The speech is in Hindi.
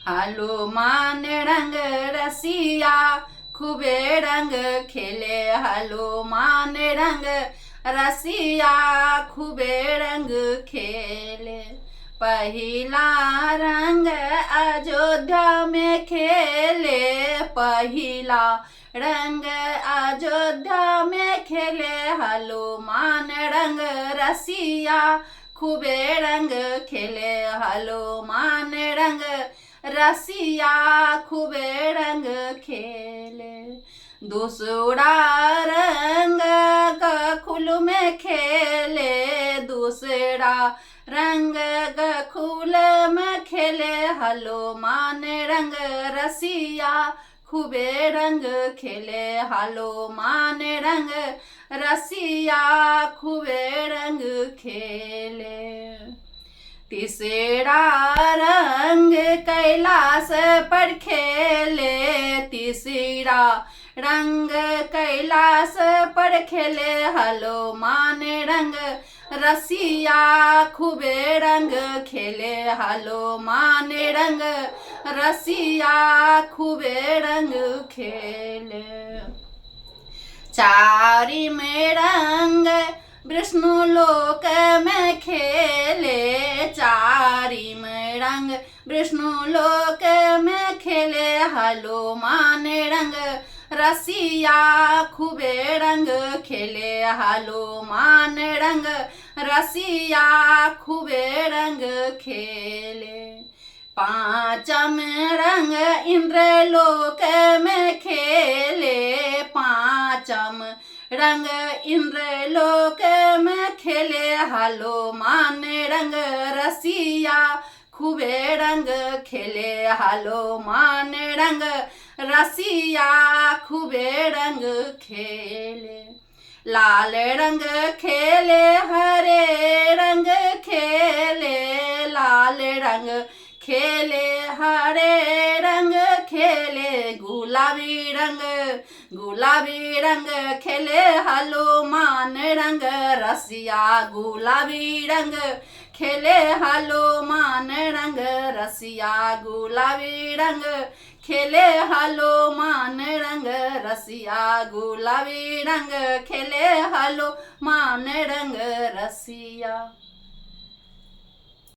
हालो मान रंग रसिया खूबे रंग खेले। हालो मान रंग रसिया खूबे रंग खेले। पहिला रंग अयोध्या में खेले। पहिला रंग अयोध्या में खेले। हालो मान रंग रसिया खूबे रंग खेले। हालो मान रंग रसिया खूबे रंग खेले। दूसरा रंग गखुल में खेले। दूसरा रंग गखुल में खेले। हालो मान रंग रसिया खूबे रंग खेले। हालो मान रंग रसिया खूबे रंग खेले। तीसरा रंग कैलाश पर खेले। तीसरा रंग कैलाश पर खेले। हालो मान रंग रसिया खूबे रंग खेले। हालो मान रंग रसिया खूबे रंग खेले। चारी में रंग विष्णु लोक में खेले। चारी में रंग विष्णु लोक में खेले। हालो मान रंग रसिया खूबे रंग खेले। हालो मान रंग रसिया खूबे रंग खेले। पांचम रंग इंद्रलोक में खेले। पांचम रंग इंद्रलोक में खेले। हालो मान रंग रसिया खूबे रंग खेले। हालो मान रंग रसिया खूबे रंग खेले। लाल रंग खेले हरे रंग खेले। लाल रंग खेले हरे रंग खेले। गुलाबी रंग खेले। हालो मान रंग रसिया गुलाबी रंग खेले। हालो मान रंग रसिया गुलाबी रंग खेले। हालो मान रंग रसिया गुलाबी रंग खेले। हालो मान रंग रसिया।